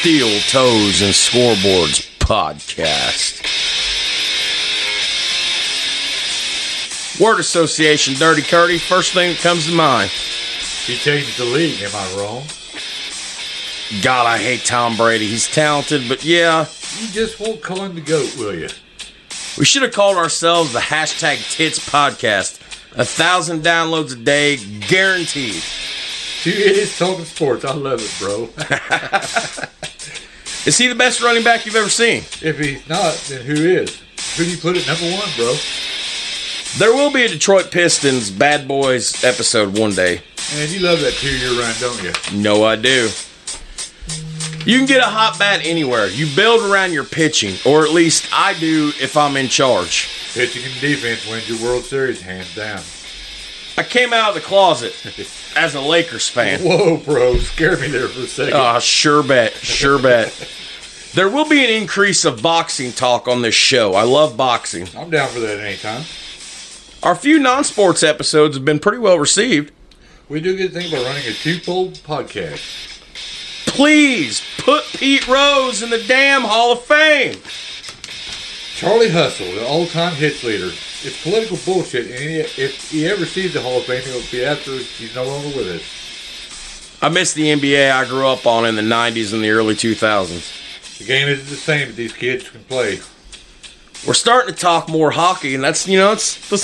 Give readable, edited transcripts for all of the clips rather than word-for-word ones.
Steel Toes and Scoreboards podcast. Word association, Dirty Curdy. First thing that comes to mind. He changed the league, am I wrong? God, I hate Tom Brady. He's talented, but yeah. You just won't call him the GOAT, will you? We should have called ourselves the hashtag Tits Podcast. 1,000 downloads a day, guaranteed. Two idiots talking sports. I love it, bro. Is he the best running back you've ever seen? If he's not, then who is? Who do you put at number one, bro? There will be a Detroit Pistons Bad Boys episode one day. Man, you love that 2-year run, don't you? No, I do. You can get a hot bat anywhere. You build around your pitching, or at least I do if I'm in charge. Pitching and defense wins your World Series, hands down. I came out of the closet as a Lakers fan. Whoa, bro. Scared me there for a second. Oh, sure bet. Sure bet. There will be an increase of boxing talk on this show. I love boxing. I'm down for that anytime. Our few non-sports episodes have been pretty well received. We do a good thing by running a two-fold podcast. Please put Pete Rose in the damn Hall of Fame. Charlie Hustle, the all-time hits leader. It's political bullshit, and if he ever sees the Hall of Fame, it'll be after he's no longer with us. I miss the NBA I grew up on in the 90s and the early 2000s. The game isn't the same that these kids can play. We're starting to talk more hockey, and that's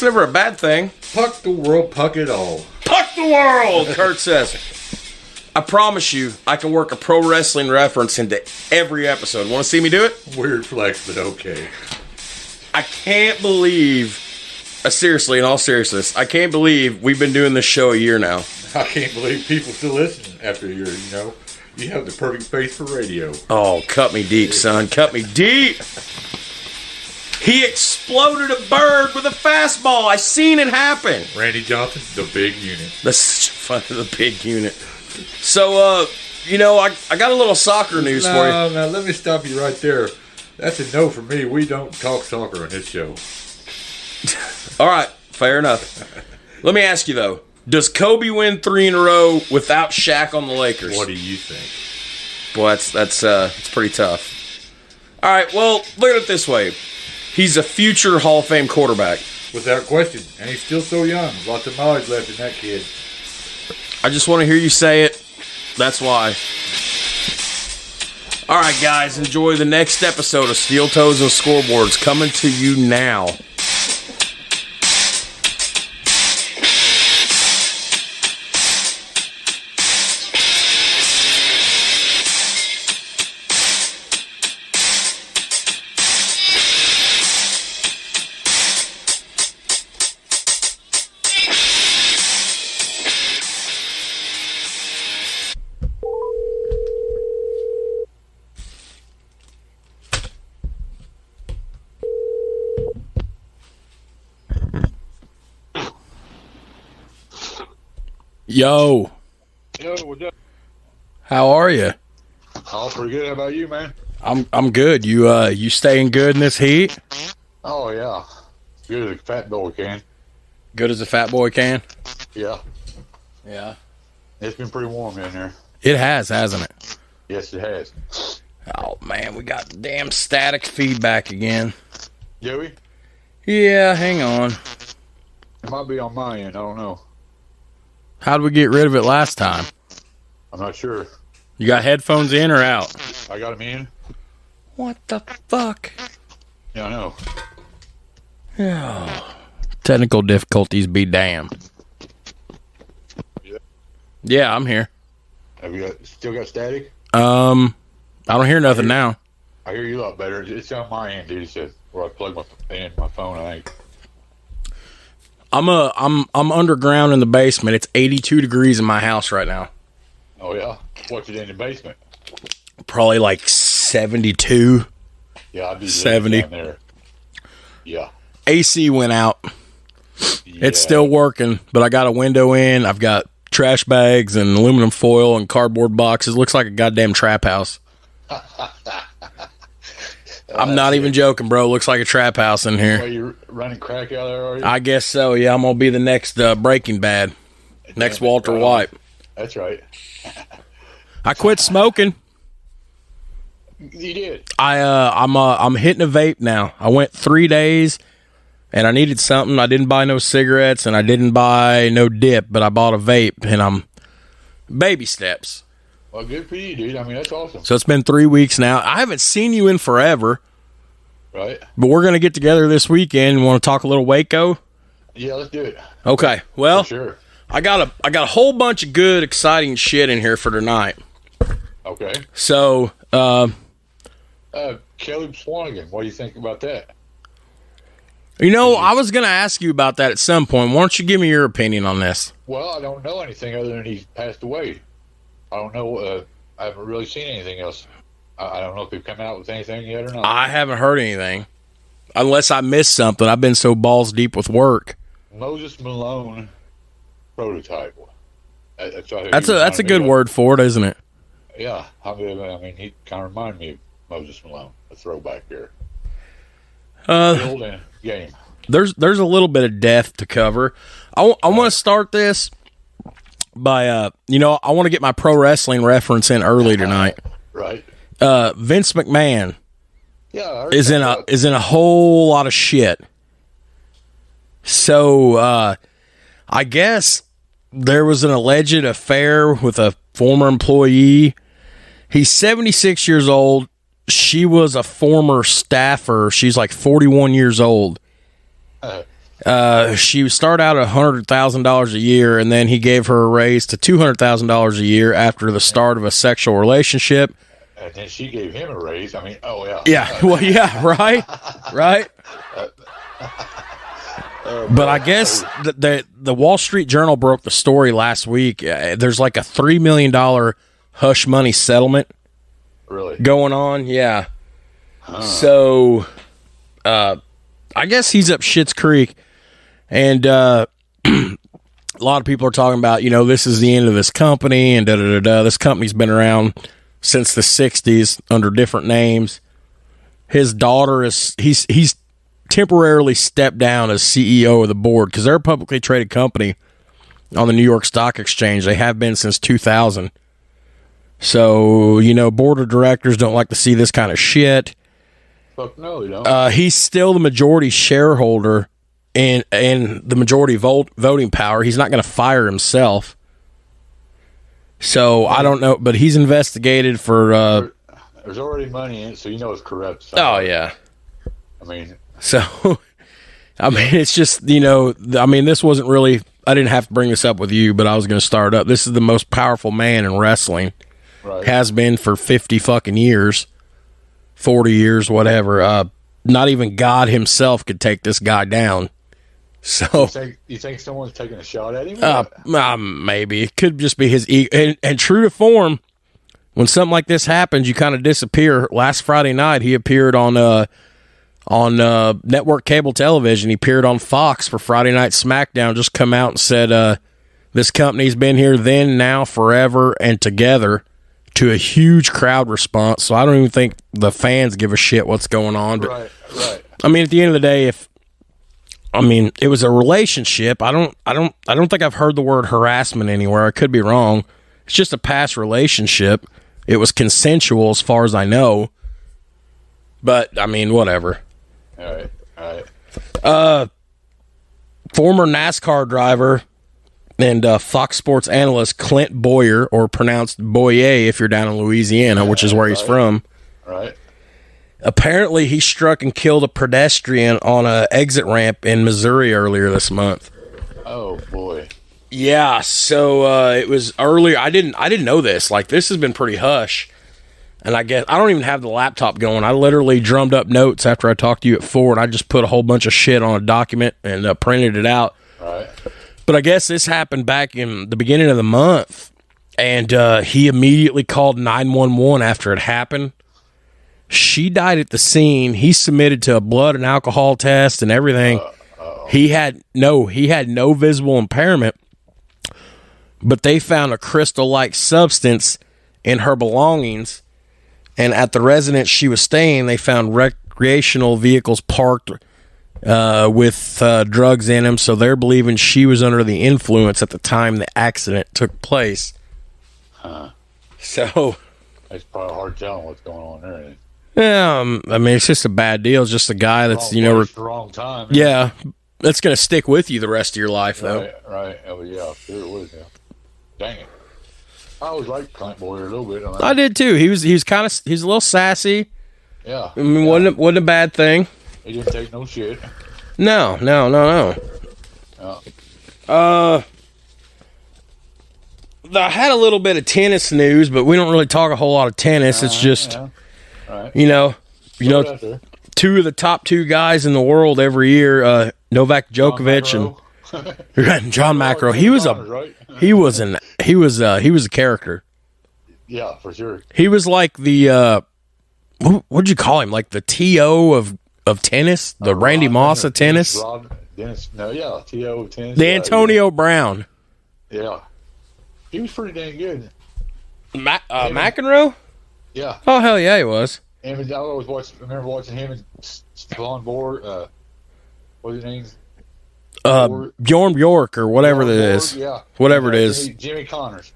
never a bad thing. Puck the world, puck it all. Puck the world, Kurt says. I promise you, I can work a pro wrestling reference into every episode. Want to see me do it? Weird flex, but okay. I can't believe, seriously, in all seriousness, I can't believe we've been doing this show a year now. I can't believe people still listen after a year, you know. You have the perfect face for radio. Oh, cut me deep, son. Cut me deep. He exploded a bird with a fastball. I seen it happen. Randy Johnson, the big unit. The big unit. So, I got a little soccer news for you. Now, let me stop you right there. That's a no for me. We don't talk soccer on this show. All right, fair enough. Let me ask you, though. Does Kobe win 3 in a row without Shaq on the Lakers? What do you think? Boy, that's pretty tough. All right, well, look at it this way. He's a future Hall of Fame quarterback. Without question. And he's still so young. Lots of mileage left in that kid. I just want to hear you say it. That's why. All right, guys, enjoy the next episode of Steel Toes and Scoreboards coming to you now. Yo. Yo, what's up? How are you? Oh, pretty good. How about you, man? I'm good. You staying good in this heat? Oh, yeah. Good as a fat boy can. Good as a fat boy can? Yeah. Yeah. It's been pretty warm in there. It has, hasn't it? Yes, it has. Oh, man, we got damn static feedback again. Joey? Yeah, hang on. It might be on my end. I don't know. How'd we get rid of it last time? I'm not sure. You got headphones in or out? I got them in. What the fuck? Yeah, I know. Oh, technical difficulties be damned. Yeah, I'm here. Have you still got static? I don't hear nothing now. I hear you a lot better. It's on my end, dude. It says where I plug my phone, I think. I'm underground in the basement. It's 82 degrees in my house right now. Oh, yeah? What's it in the basement? Probably like 72. Yeah, I'd be 70. down there. Yeah. AC went out. Yeah. It's still working, but I got a window in. I've got trash bags and aluminum foil and cardboard boxes. Looks like a goddamn trap house. I'm not even joking, bro. Looks like a trap house in here. Are you running crack out there, are you? I guess so, yeah. I'm going to be the next Breaking Bad. Next Walter White. That's right. I quit smoking. You did. I'm hitting a vape now. I went 3 days, and I needed something. I didn't buy no cigarettes, and I didn't buy no dip, but I bought a vape, and I'm baby steps. Well, good for you, dude. I mean, that's awesome. So it's been 3 weeks now. I haven't seen you in forever. Right. But we're going to get together this weekend. Want to talk a little Waco? Yeah, let's do it. Okay. Well, For sure. I got a whole bunch of good, exciting shit in here for tonight. Okay. So, Caleb Swanigan, what do you think about that? I was going to ask you about that at some point. Why don't you give me your opinion on this? Well, I don't know anything other than he's passed away. I don't know. I haven't really seen anything else. I don't know if they've come out with anything yet or not. I haven't heard anything. Unless I missed something. I've been so balls deep with work. Moses Malone prototype. That's a good word for it, isn't it? Yeah. I mean, he kind of reminded me of Moses Malone. A throwback here. Build and game. There's a little bit of death to cover. I want to start this by, I want to get my pro wrestling reference in early tonight. Right. Vince McMahon is in a whole lot of shit. So I guess there was an alleged affair with a former employee. He's 76 years old. She was a former staffer. She's like 41 years old. She started out at $100,000 a year, and then he gave her a raise to $200,000 a year after the start of a sexual relationship. And then she gave him a raise. I mean, oh, yeah. Yeah, well, yeah, right? Right? But I guess the Wall Street Journal broke the story last week. There's like a $3 million hush money settlement going on. Yeah. So, I guess he's up Schitt's Creek. And a lot of people are talking about, this is the end of this company and da-da-da-da. This company's been around since the 60s under different names. His daughter he's temporarily stepped down as CEO of the board because they're a publicly traded company on the New York Stock Exchange. They have been since 2000. So, board of directors don't like to see this kind of shit. Fuck no, they don't. He's still the majority shareholder and the majority voting power. He's not going to fire himself. So, I don't know, but he's investigated for... There's already money in it, so it's corrupt. Oh, yeah. I mean... So, it's just, this wasn't really... I didn't have to bring this up with you, but I was going to start up. This is the most powerful man in wrestling. Right. Has been for 50 fucking years. 40 years, not even God himself could take this guy down. So you think someone's taking a shot at him? Maybe. It could just be his ego. And true to form, when something like this happens, you kind of disappear. Last Friday night, he appeared on network cable television. He appeared on Fox for Friday Night SmackDown, just come out and said, this company's been here then, now, forever, and together, to a huge crowd response. So I don't even think the fans give a shit what's going on. But, right. I mean, at the end of the day, it was a relationship. I don't think I've heard the word harassment anywhere. I could be wrong. It's just a past relationship. It was consensual as far as I know. But whatever. All right. Former NASCAR driver and Fox Sports analyst Clint Boyer, or pronounced Boyer if you're down in Louisiana, which is where he's from. Right. Apparently, he struck and killed a pedestrian on an exit ramp in Missouri earlier this month. Oh boy. Yeah, so it was earlier. I didn't know this. Like, this has been pretty hush. And I guess I don't even have the laptop going. I literally drummed up notes after I talked to you at 4, and I just put a whole bunch of shit on a document and printed it out. Right. But I guess this happened back in the beginning of the month, and he immediately called 911 after it happened. She died at the scene. He submitted to a blood and alcohol test and everything. He had no visible impairment, but they found a crystal-like substance in her belongings. And at the residence she was staying, they found recreational vehicles parked with drugs in them. So they're believing she was under the influence at the time the accident took place. Huh. So, It's probably hard telling what's going on there. Yeah, I mean, it's just a bad deal. It's just a guy that's, wrong time. Yeah, that's going to stick with you the rest of your life, though. Right. Oh, yeah, sure it would. Yeah. Dang it. I always liked Clint Boyer a little bit. I did too. He was a little sassy. Yeah. I mean, wasn't a bad thing. He didn't take no shit. No. Yeah. I had a little bit of tennis news, but we don't really talk a whole lot of tennis. It's just, right. Two of the top two guys in the world every year, Novak Djokovic and John McEnroe. He was a character. Yeah, for sure. He was like the what'd you call him? Like the T.O. of tennis, the Randy Moss of tennis. T.O. of tennis. The Antonio Brown. Yeah. He was pretty dang good. McEnroe? Yeah. Oh, hell yeah, he was. And I remember watching him and Stefan Borg. What's his name? Bjorn Bjork or whatever that is. Yeah. Whatever it is. Jimmy Connors.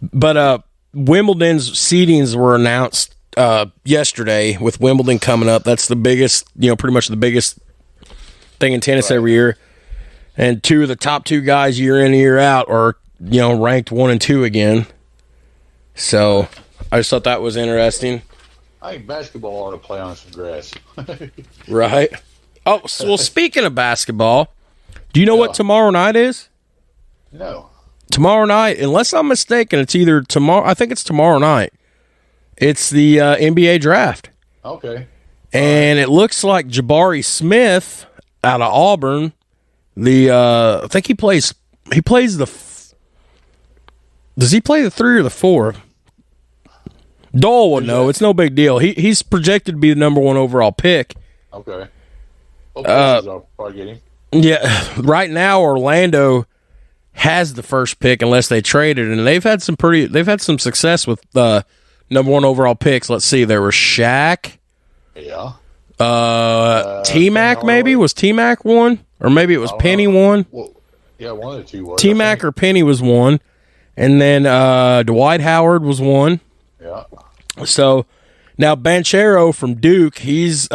But Wimbledon's seedings were announced yesterday with Wimbledon coming up. That's the biggest, pretty much the biggest thing in tennis every year. And two of the top two guys year in, year out are, ranked 1 and 2 again. So I just thought that was interesting. I think basketball ought to play on some grass. Right. Oh, well, speaking of basketball, do you know what tomorrow night is? No. Tomorrow night, unless I'm mistaken, it's either tomorrow. I think it's tomorrow night. It's the NBA draft. Okay. And it looks like Jabari Smith out of Auburn. I think he plays does he play the 3 or the 4? Dole would know. It's no big deal. He's projected to be the number 1 overall pick. Okay. I'll probably get him. Yeah. Right now, Orlando has the first pick unless they traded, and they've had some success with number 1 overall picks. Let's see. There was Shaq. Yeah. T-Mac maybe? Was T-Mac 1? Or maybe it was Penny 1? Well, yeah, one of the two was. T-Mac or Penny was 1. And then Dwight Howard was 1. Yeah. So now Banchero from Duke, he's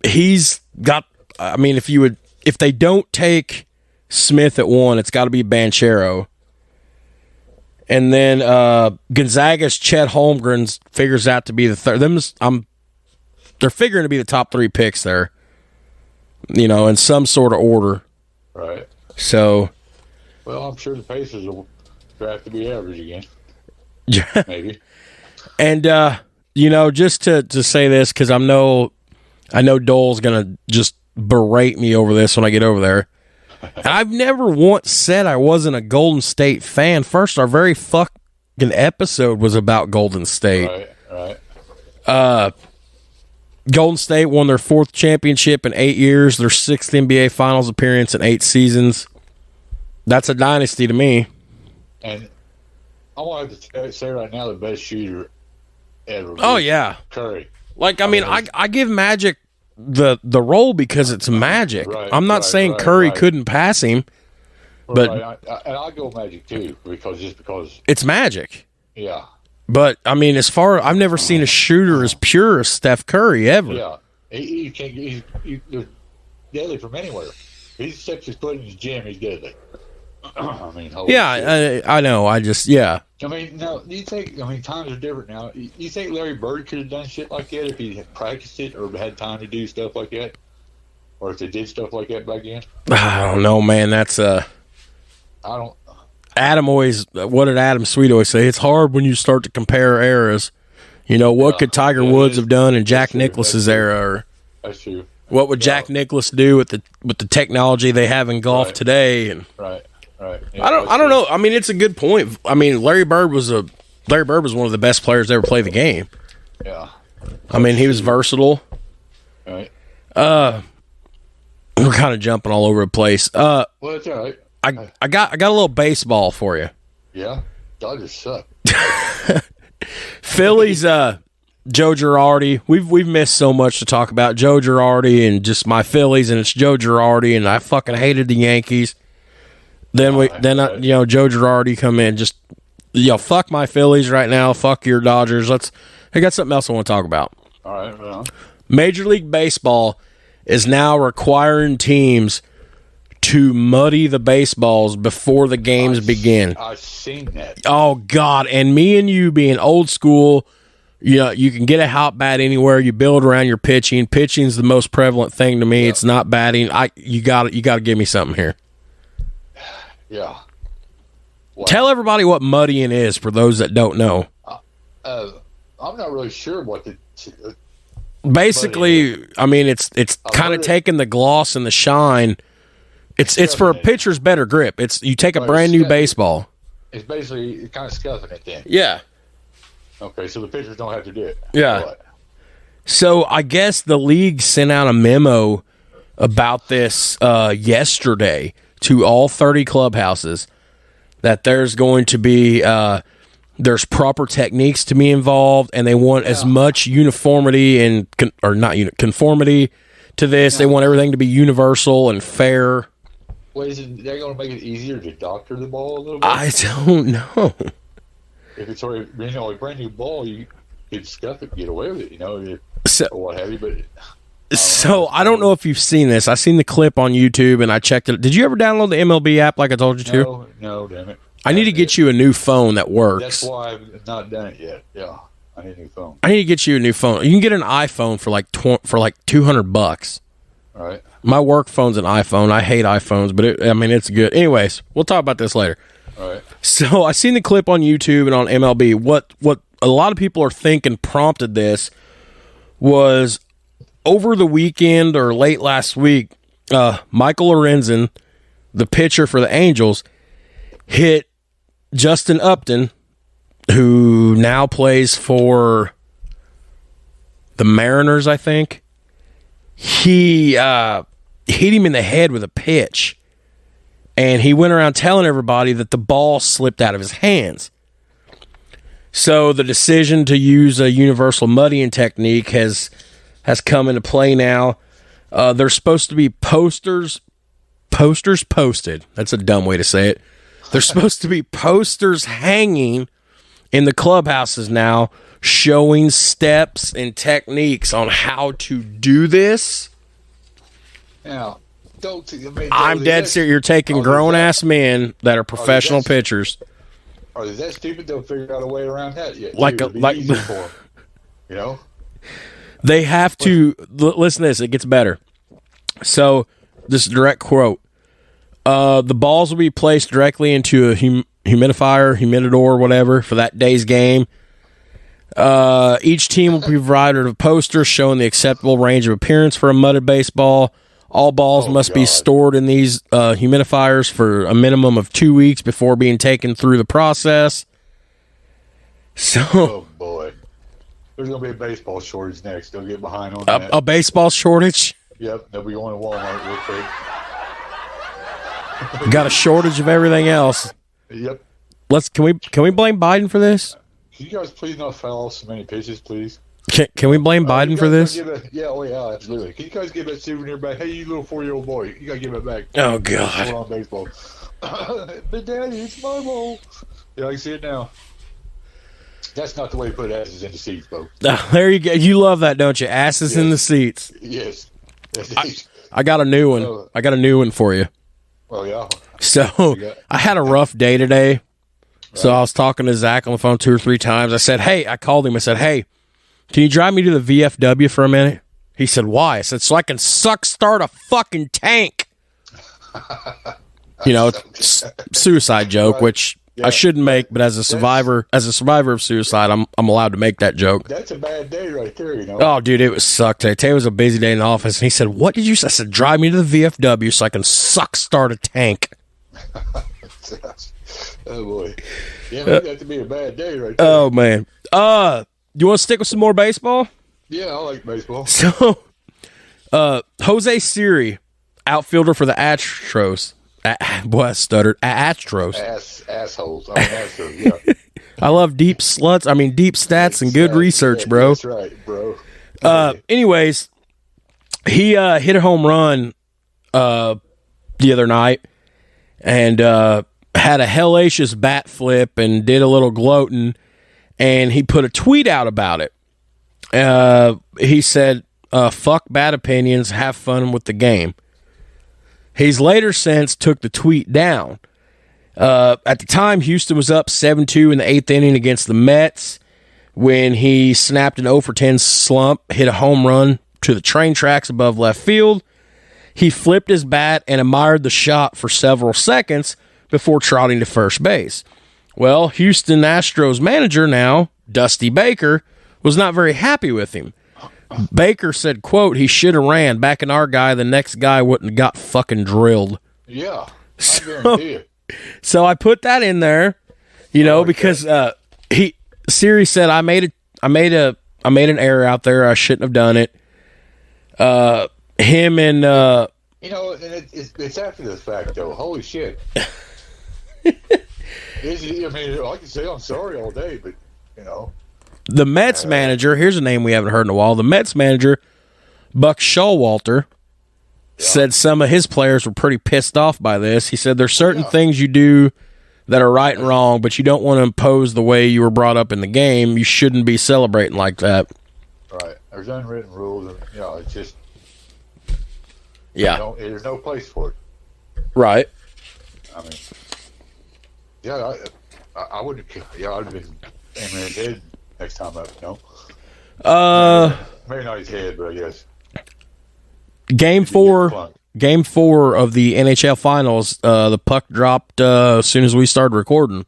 he's got, I mean, if they don't take Smith at 1, it's got to be Banchero. And then Gonzaga's Chet Holmgren figures out to be the third. They're figuring to be the top 3 picks there, in some sort of order. Right. So. Well, I'm sure the Pacers will have to be average again. Yeah. Maybe. And, just to say this, because I know Dole's going to just berate me over this when I get over there. I've never once said I wasn't a Golden State fan. First, our very fucking episode was about Golden State. Right. Golden State won their 4th championship in 8 years, their 6th NBA Finals appearance in 8 seasons. That's a dynasty to me. And I want to say right now, the best shooter ever. Oh, yeah. Curry. I give Magic the role because it's Magic. Right, I'm not saying Curry couldn't pass him, but and I'll go Magic too because it's Magic. Yeah. But I mean, I've never seen a shooter as pure as Steph Curry ever. Yeah, he can't. He's deadly from anywhere. He steps his foot in his gym, he's deadly. I mean, I know. I mean, now, do you think, times are different now. You think Larry Bird could have done shit like that if he had practiced it or had time to do stuff like that? Or if they did stuff like that back then? I don't know, man. That's I don't. Adam always, what did Adam Sweet always say? It's hard when you start to compare eras. What could Tiger Woods have done in Jack Nicklaus's era? Or that's true. What would Jack Nicklaus do with the technology they have in golf today? And Right. Yeah, I don't know. I mean, it's a good point. I mean, Larry Bird was one of the best players to ever play the game. Yeah. I mean, he was versatile. Right. We're kind of jumping all over the place. Well, that's all right. I got a little baseball for you. Yeah. Dodgers suck. Phillies, Joe Girardi. We've missed so much to talk about. Joe Girardi and just my Phillies, and it's Joe Girardi, and I fucking hated the Yankees. Then Joe Girardi come in, just fuck my Phillies right now. Fuck your Dodgers. I got something else I want to talk about. All right. Well. Major League Baseball is now requiring teams to muddy the baseballs before the games begin. I've seen that. Oh, God. And me and you being old school, you can get a hot bat anywhere. You build around your pitching. Pitching's the most prevalent thing to me. Yeah. It's not batting. You got to give me something here. Yeah. What? Tell everybody what muddying is for those that don't know. I'm not really sure what the... Basically, I mean, it's kind of taking the gloss and the shine. It's for a pitcher's better grip. You take a brand new baseball. It's basically kind of scuffing it then. Yeah. Okay, so the pitchers don't have to do it. Yeah. So I guess the league sent out a memo about this yesterday to all 30 clubhouses that there's going to be there's proper techniques to be involved, and they want as much uniformity and conformity to this. They want everything to be universal and fair. Well, they're going to make it easier to doctor the ball a little bit? I don't know. If it's already a brand new ball, you could scuff it, get away with it, or what have you. But I don't know if you've seen this. I seen the clip on YouTube and I checked it. Did you ever download the MLB app like I told you to? No, damn it. I need to get you a new phone that works. That's why I've not done it yet. Yeah, I need a new phone. I need to get you a new phone. You can get an iPhone for like $200. All right. My work phone's an iPhone. I hate iPhones, but it's good. Anyways, we'll talk about this later. All right. So I seen the clip on YouTube and on MLB. What a lot of people are thinking prompted this was over the weekend or late last week, Michael Lorenzen, the pitcher for the Angels, hit Justin Upton, who now plays for the Mariners, I think. He hit him in the head with a pitch, and he went around telling everybody that the ball slipped out of his hands. So the decision to use a universal muddying technique has come into play now. There's supposed to be posters posted. That's a dumb way to say it. There's supposed to be posters hanging in the clubhouses now showing steps and techniques on how to do this. Now, I'm dead serious. You're taking grown-ass men that are professional pitchers. Are they that stupid they'll figure out a way around that yet? Like for them, They have to... Listen to this. It gets better. So, this is a direct quote. The balls will be placed directly into a humidifier, humidor, whatever, for that day's game. Each team will be provided a poster showing the acceptable range of appearance for a mudded baseball. All balls must be stored in these humidifiers for a minimum of 2 weeks before being taken through the process. So, oh boy, there's gonna be a baseball shortage next. They'll get behind on that. A baseball shortage? Yep, they'll be going to Walmart real quick. Got a shortage of everything else. Yep. Can we blame Biden for this? Can you guys please not foul so many pitches, please? Can we blame Biden for this? Yeah, absolutely. Can you guys give that souvenir back? Hey, you little 4-year-old boy, you gotta give it back. Oh God. On baseball. But Daddy, it's my ball. Yeah, I can see it now. That's not the way to put asses in the seats, folks. There you go. You love that, don't you? Asses in the seats. Yes. I got a new one. I got a new one for you. Oh, yeah. So, I had a rough day today. Right. So, I was talking to Zach on the phone 2 or 3 times. I called him. I said, hey, can you drive me to the VFW for a minute? He said, why? I said, so I can start a fucking tank. Suicide joke, which I shouldn't make, but as a survivor of suicide, I'm allowed to make that joke. That's a bad day right there, Oh, dude, it was sucked today. Today was a busy day in the office, and he said, what did you say? I said, drive me to the VFW so I can start a tank. Oh, boy. Yeah, maybe that to be a bad day right there. Oh, man. You want to stick with some more baseball? Yeah, I like baseball. So, Jose Siri, outfielder for the Astros. Boy, I stuttered. Astros. Assholes. Astros, yeah. I love deep stats and good research, bro. That's right, bro. Anyways, he hit a home run the other night, and had a hellacious bat flip and did a little gloating, and he put a tweet out about it. He said, fuck bad opinions, have fun with the game. He's later since took the tweet down. At the time, Houston was up 7-2 in the 8th inning against the Mets when he snapped an 0-for-10 slump, hit a home run to the train tracks above left field. He flipped his bat and admired the shot for several seconds before trotting to first base. Well, Houston Astros manager now, Dusty Baker, was not very happy with him. Baker said, quote, he should have ran. Back in our guy, the next guy wouldn't have got fucking drilled. Yeah, I guarantee it. So I put that in there, because Siri said I made an error out there. I shouldn't have done it. Him and and it's after the fact though. Holy shit! I can say I'm sorry all day, but the Mets manager. Here's a name we haven't heard in a while. The Mets manager, Buck Showalter, said some of his players were pretty pissed off by this. He said there's certain things you do that are right and wrong, but you don't want to impose the way you were brought up in the game. You shouldn't be celebrating like that. Right. There's unwritten rules, and it's just there's no place for it. Right. I mean, I would have. Yeah, I'd have been aiming his head next time up. Maybe not his head, but I guess. Game 4 of the NHL Finals, the puck dropped as soon as we started recording.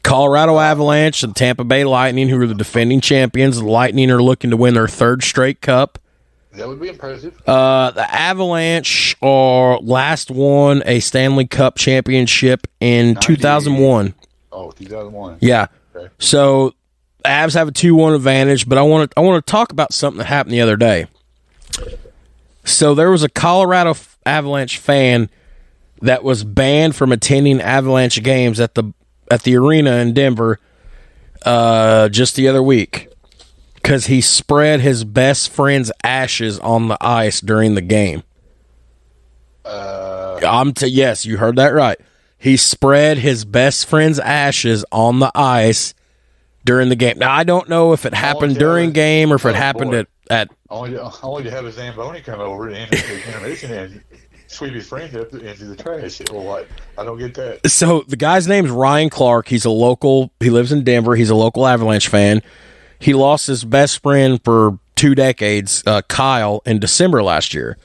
Colorado Avalanche and Tampa Bay Lightning, who are the defending champions. The Lightning are looking to win their 3rd straight cup. That would be impressive. The Avalanche last won a Stanley Cup championship in 2001. Oh, 2001. Yeah. Okay. So the Avs have a 2-1 advantage, but I want to talk about something that happened the other day. So there was a Colorado Avalanche fan that was banned from attending Avalanche games at the arena in Denver just the other week because he spread his best friend's ashes on the ice during the game. Yes, you heard that right. He spread his best friend's ashes on the ice during the game. Now, I don't know if it happened during game or if it happened at only to have a Zamboni come over and intermission and sweep his friend up into the trash. Well, what? I don't get that. So the guy's name's Ryan Clark. He lives in Denver. He's a local Avalanche fan. He lost his best friend for 2 decades, Kyle, in December last year.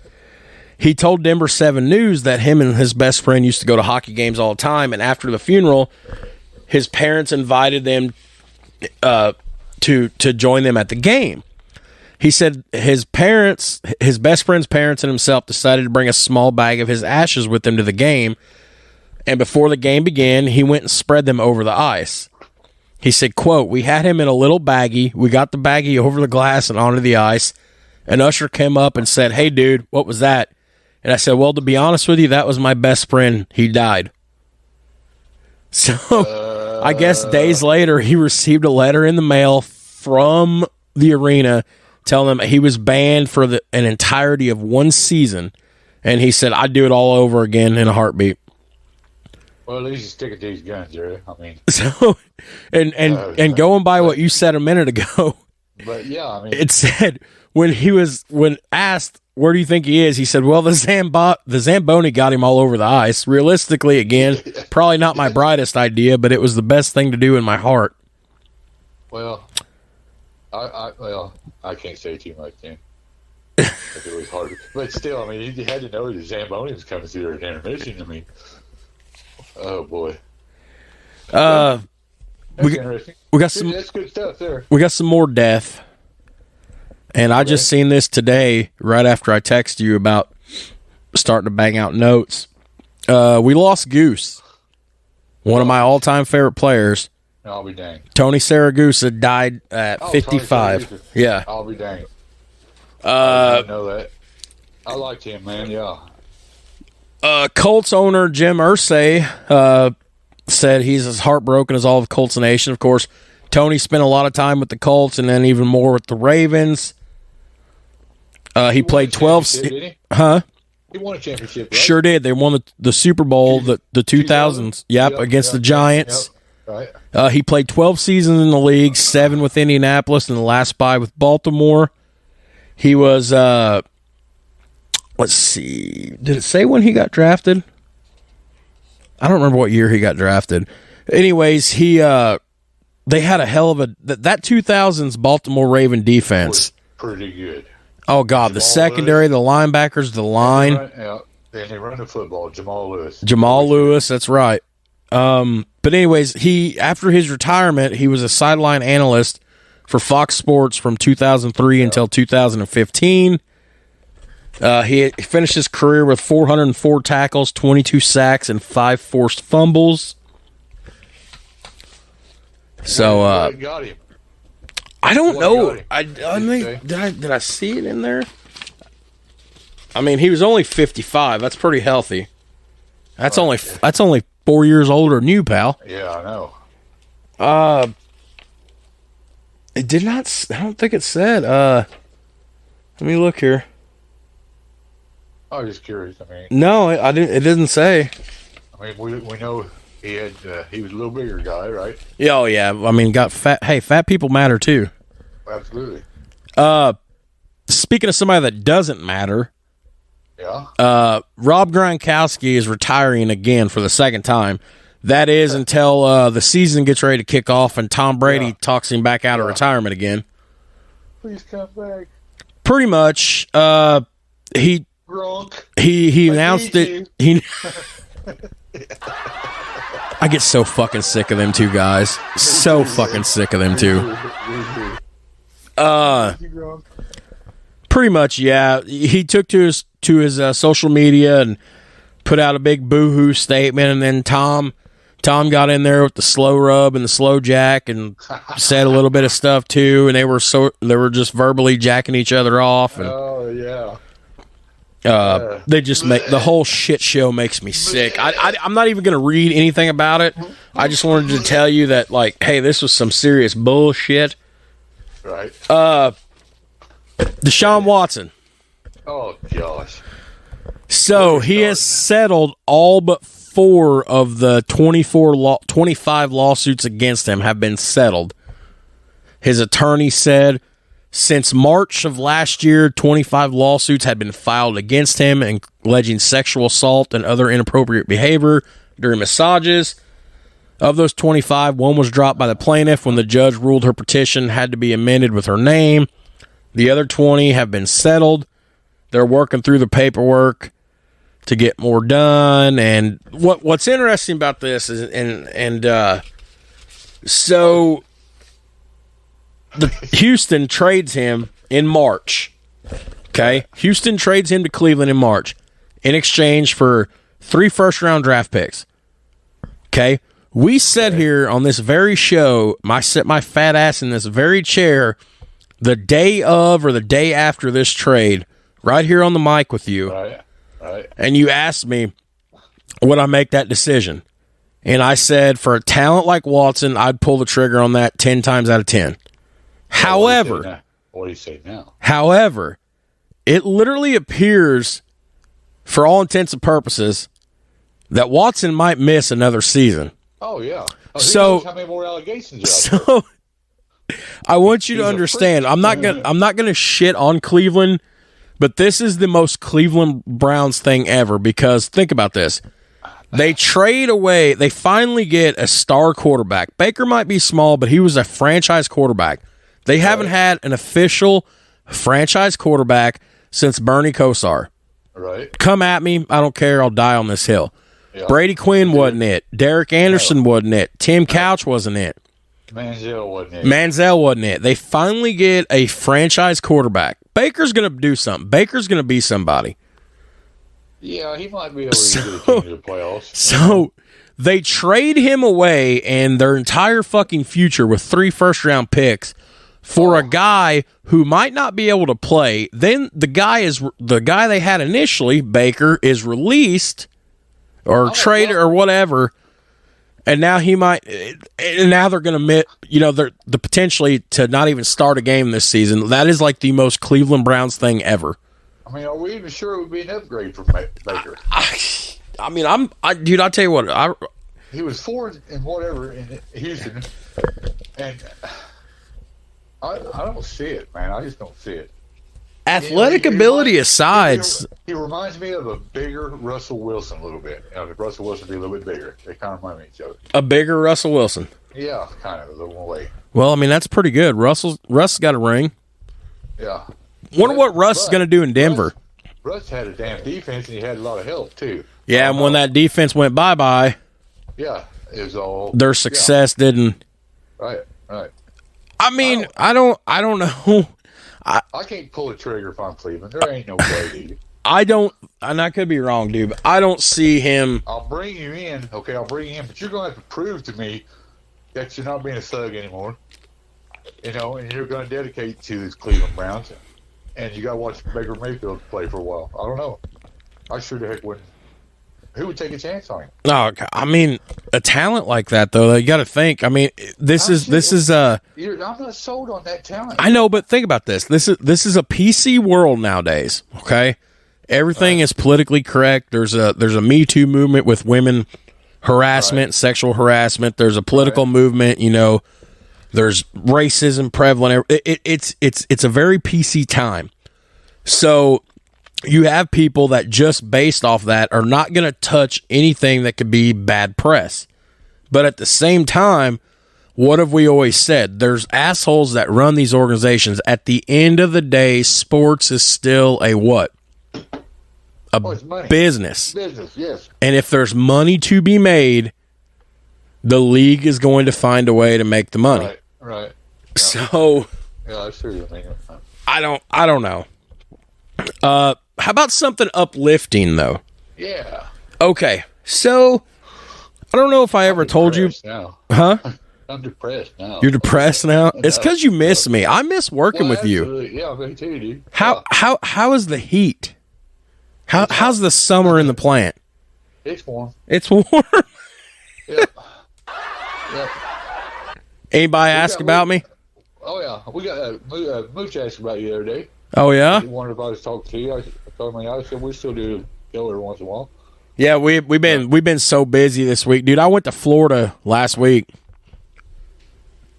He told Denver 7 News that him and his best friend used to go to hockey games all the time, and after the funeral, his parents invited them to join them at the game. He said his best friend's parents and himself decided to bring a small bag of his ashes with them to the game, and before the game began, he went and spread them over the ice. He said, quote, we had him in a little baggie. We got the baggie over the glass and onto the ice. An usher came up and said, hey, dude, what was that? And I said, well, to be honest with you, that was my best friend. He died. So I guess days later, he received a letter in the mail from the arena telling him he was banned for an entirety of 1 season. And he said, I'd do it all over again in a heartbeat. Well, at least you stick it to these guns, Jerry. I mean, so, and going by what you said a minute ago, but yeah, I mean, it said when asked where do you think he is, he said, well, the Zamboni got him all over the ice. Realistically, again, probably not my brightest idea, but it was the best thing to do in my heart. Well, I can't say too much then. It was hard, but still, I mean, you had to know the Zamboni was coming through there at intermission. I mean. Oh boy. That's interesting. That's good stuff there. We got some more death. And I just seen this today, right after I texted you about starting to bang out notes. We lost Goose, one of my all-time favorite players. I'll be dang. Tony Saragusa died at 55. Yeah. I'll be dang. I know that. I liked him, man. Yeah. Colts owner Jim Irsay said he's as heartbroken as all of Colts Nation. Of course, Tony spent a lot of time with the Colts and then even more with the Ravens. He played 12. Huh? He won a championship, right? Sure did. They won the Super Bowl, the 2000s. Yep, against the Giants. Yep. Right. He played 12 seasons in the league, 7 with Indianapolis, and the last 5 with Baltimore. He was, let's see, did it say when he got drafted? I don't remember what year he got drafted. Anyways, they had a hell of that 2000s Baltimore Raven defense. Pretty good. Oh, God, the secondary, the linebackers, the line. And they run the football, Jamal Lewis. Jamal Lewis, that's right. But anyways, after his retirement, he was a sideline analyst for Fox Sports from 2003 until 2015. He finished his career with 404 tackles, 22 sacks, and 5 forced fumbles. So, got him. I don't know. I mean, did I see it in there? I mean, he was only 55. That's pretty healthy. That's only 4 years older than you, pal. Yeah, I know. It did not. I don't think it said. Let me look here. I was just curious. I mean, no, I didn't. It didn't say. I mean, we know he was a little bigger guy, right? Yeah, oh yeah. I mean, got fat. Hey, fat people matter too. Absolutely. Speaking of somebody that doesn't matter, yeah. Rob Gronkowski is retiring again for the second time. That is until the season gets ready to kick off and Tom Brady talks him back out of retirement again. Please come back. Pretty much. He announced it. I get so fucking sick of them two guys. So fucking sick of them two. Pretty much, yeah. He took to his social media and put out a big boo-hoo statement, and then Tom got in there with the slow rub and the slow jack and said a little bit of stuff too, and they were just verbally jacking each other off. And, oh yeah. They just make the whole shit show makes me sick. I'm not even going to read anything about it. I just wanted to tell you that, like, hey, this was some serious bullshit. Right. Deshaun Watson. Oh gosh. So he has settled all but 4 of the 25 lawsuits against him have been settled. His attorney said since March of last year, 25 lawsuits had been filed against him, alleging sexual assault and other inappropriate behavior during massages. Of those 25, 1 was dropped by the plaintiff when the judge ruled her petition had to be amended with her name. The other 20 have been settled. They're working through the paperwork to get more done. And what's interesting about this is, so Houston trades him in March. Okay, Houston trades him to Cleveland in March in exchange for 3 first-round draft picks. Okay, we sat here on this very show. I set my fat ass in this very chair the day of or the day after this trade, right here on the mic with you. Right. And you asked me, would I make that decision? And I said, for a talent like Watson, I'd pull the trigger on that 10 times out of 10. However, what do you say now? However, it literally appears, for all intents and purposes, that Watson might miss another season. Oh yeah. So how many more allegations? Are out there? I want you to understand. I'm not gonna shit on Cleveland, but this is the most Cleveland Browns thing ever. Because think about this. They trade away. They finally get a star quarterback. Baker might be small, but he was a franchise quarterback. They haven't had an official franchise quarterback since Bernie Kosar. Right. Come at me. I don't care. I'll die on this hill. Yeah. Brady Quinn wasn't it. Derek Anderson wasn't it. Tim Couch wasn't it. Manziel wasn't it. They finally get a franchise quarterback. Baker's going to do something. Baker's going to be somebody. Yeah, he might be able to get a team to the playoffs. So they trade him away and their entire fucking future with 3 first-round picks for a guy who might not be able to play. Then the guy they had initially, Baker, is released or traded or whatever. And now he might. And now they're going to they're the potentially to not even start a game this season. That is like the most Cleveland Browns thing ever. I mean, are we even sure it would be an upgrade from Baker? I mean, dude, I'll tell you what. He was fourth in whatever in Houston, and I don't see it, man. I just don't see it. Athletic ability aside, he reminds me of a bigger Russell Wilson a little bit. If Russell Wilson be a little bit bigger, they kind of remind me of each other. A bigger Russell Wilson. Yeah, kind of a little way. Well, I mean, that's pretty good. Russ got a ring. Yeah. Wonder what Russ is going to do in Denver. Russ had a damn defense, and he had a lot of help too. Yeah, and when that defense went bye-bye, yeah, it was all their success didn't. Right. I mean, I don't know. I can't pull a trigger if I'm Cleveland. There ain't no way, dude. I don't, and I could be wrong, dude, but I don't see him. I'll bring you in, okay? But you're going to have to prove to me that you're not being a thug anymore, and you're going to dedicate to the Cleveland Browns, and you got to watch Baker Mayfield play for a while. I don't know. I sure the heck wouldn't. Who would take a chance on him? No, I mean, a talent like that, though, you got to think. I mean, this is. I'm not sold on that talent. I know, but think about this. This is a PC world nowadays. Okay, everything is politically correct. There's a Me Too movement with women harassment, sexual harassment. There's a political movement. There's racism prevalent. It's a very PC time. So you have people that just based off that are not going to touch anything that could be bad press. But at the same time, what have we always said? There's assholes that run these organizations. At the end of the day, sports is still a what? Business. Business, yes. And if there's money to be made, the league is going to find a way to make the money. Right. Yeah. So, yeah, I see what you mean. I don't know. How about something uplifting, though? Yeah. Okay, so I don't know if I ever told you. Now. Huh? I'm depressed now. You're depressed now? It's because you miss me. I miss working with you. Yeah, me too, dude. How is the heat? How's the summer in the plant? It's warm. It's warm? Yep. Anybody ask about me? Oh, yeah. We got Mooch asked about you the other day. Oh, yeah? He wondered if I was talking to you. I told him, I said, we still do go every once in a while. Yeah, we've been so busy this week. Dude, I went to Florida last week.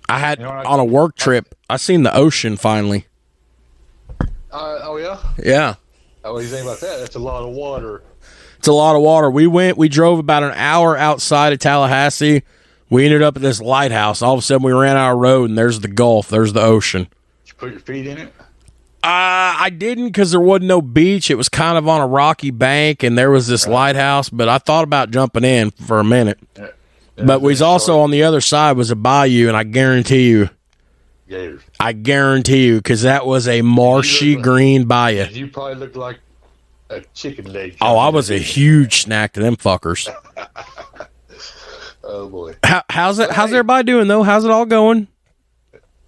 I had, on a work trip, I seen the ocean finally. Oh, yeah? Yeah. What do you think about that? That's a lot of water. It's a lot of water. We drove about an hour outside of Tallahassee. We ended up at this lighthouse. All of a sudden, we ran our road, and there's the Gulf. There's the ocean. Did you put your feet in it? I didn't because there wasn't no beach. It was kind of on a rocky bank, and there was this lighthouse. But I thought about jumping in for a minute. Yeah. But we was also on the other side was a bayou, and I guarantee you, gators. Because that was a marshy green bayou. You probably looked like a chicken leg. Oh, I was a huge snack to them fuckers. Oh boy. How's everybody doing though? How's it all going?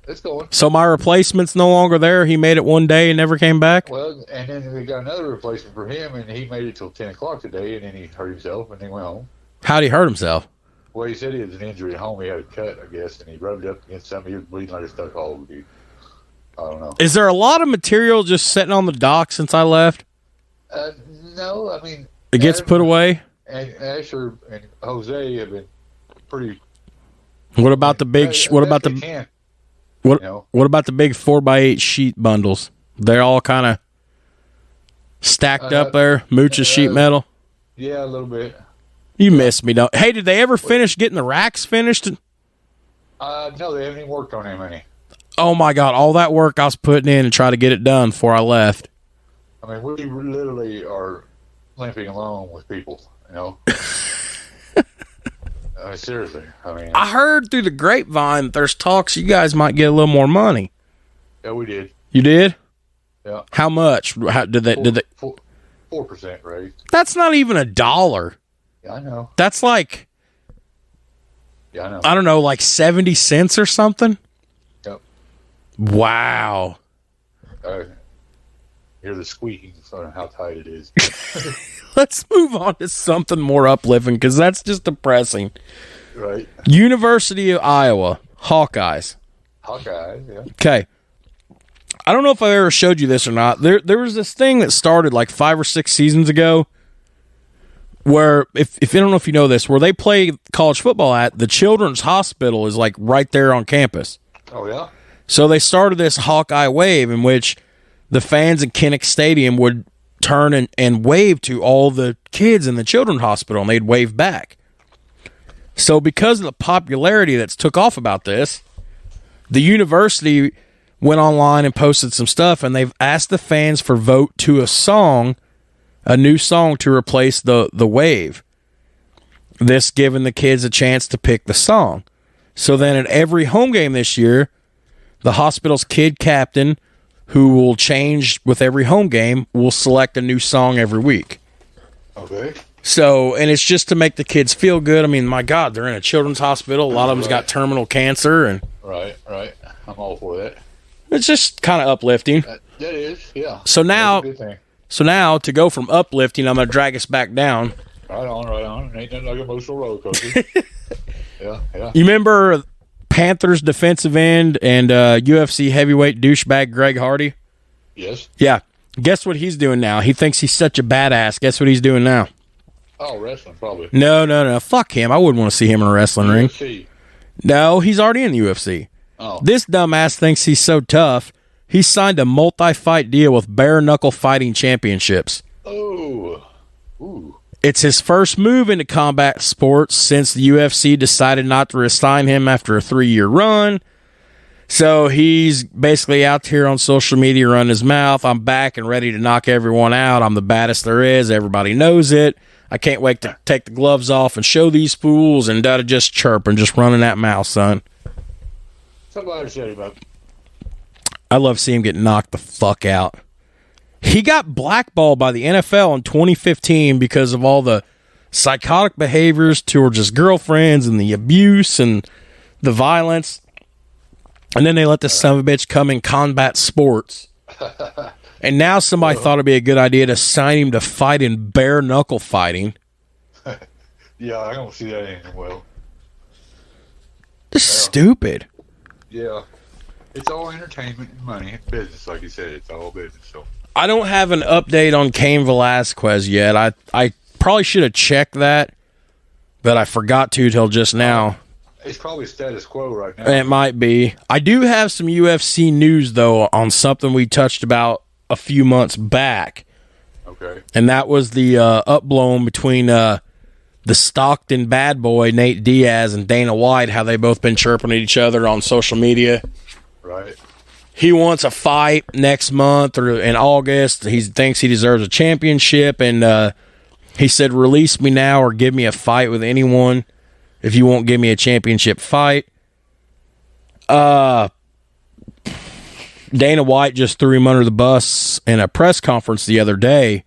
It's going. So my replacement's no longer there. He made it one day and never came back. Well, and then we got another replacement for him, and he made it till 10 o'clock today, and then he hurt himself, and he went home. How'd he hurt himself? Well, he said he had an injury at home. He had a cut, I guess, and he rubbed it up against something. He was bleeding like a stuck hole, dude. I don't know. Is there a lot of material just sitting on the dock since I left? No, I mean... It gets put away? And Asher and Jose have been pretty... What about the big... What about the big 4x8 sheet bundles? They're all kind of stacked up there? Mooch's sheet metal? Yeah, a little bit. You miss me, don't? Hey, did they ever finish getting the racks finished? No, they haven't even worked on them any. Oh my God! All that work I was putting in to try to get it done before I left. I mean, we literally are limping along with people. Seriously. I mean, I heard through the grapevine that there's talks you guys might get a little more money. Yeah, we did. You did? Yeah. How much? How did they? 4% raise. That's not even $1. Yeah, I know. That's like, yeah, I know. I don't know, like 70 cents or something? Yep. Wow. Hear the squeaking on how tight it is. Let's move on to something more uplifting because that's just depressing. Right. University of Iowa, Hawkeyes. Hawkeyes, yeah. Okay. I don't know if I ever showed you this or not. There was this thing that started like 5 or 6 seasons ago where, if I don't know if you know this, where they play college football at, the Children's Hospital is like right there on campus. Oh, yeah? So they started this Hawkeye wave in which the fans in Kinnick Stadium would turn and wave to all the kids in the Children's Hospital, and they'd wave back. So because of the popularity that's took off about this, the university went online and posted some stuff, and they've asked the fans for vote to a new song to replace the wave. This giving the kids a chance to pick the song. So then at every home game this year, the hospital's kid captain, who will change with every home game, will select a new song every week. Okay. So, and it's just to make the kids feel good. I mean, my God, they're in a children's hospital. A lot of them's got terminal cancer. And Right. I'm all for that. It's just kind of uplifting. That is, yeah. So now, to go from uplifting, I'm going to drag us back down. Right on. Ain't nothing like emotional roller coaster. Yeah. You remember Panthers defensive end and UFC heavyweight douchebag Greg Hardy? Yes. Yeah. Guess what he's doing now? He thinks he's such a badass. Guess what he's doing now? Oh, wrestling, probably. No. Fuck him. I wouldn't want to see him in a wrestling ring. UFC. No, he's already in the UFC. Oh. This dumbass thinks he's so tough, he signed a multi-fight deal with Bare Knuckle Fighting Championships. Oh. Ooh. It's his first move into combat sports since the UFC decided not to re-sign him after a 3-year run. So he's basically out here on social media running his mouth. I'm back and ready to knock everyone out. I'm the baddest there is. Everybody knows it. I can't wait to take the gloves off and show these fools, and just chirping, just running that mouth, son. Somebody said about. I love seeing him get knocked the fuck out. He got blackballed by the NFL in 2015 because of all the psychotic behaviors towards his girlfriends and the abuse and the violence. And then they let this son of a bitch come in combat sports. And now somebody thought it'd be a good idea to sign him to fight in bare knuckle fighting. Yeah, I don't see that ending well. This is stupid. Yeah. It's all entertainment and money and business, like you said. It's all business, so. I don't have an update on Cain Velasquez yet. I probably should have checked that, but I forgot to till just now. It's probably status quo right now. It might be. I do have some UFC news, though, on something we touched about a few months back. Okay. And that was the upblown between the Stockton bad boy, Nate Diaz, and Dana White, how they both been chirping at each other on social media. Right. He wants a fight next month or in August. He thinks he deserves a championship, and he said, release me now or give me a fight with anyone if you won't give me a championship fight. Dana White just threw him under the bus in a press conference the other day.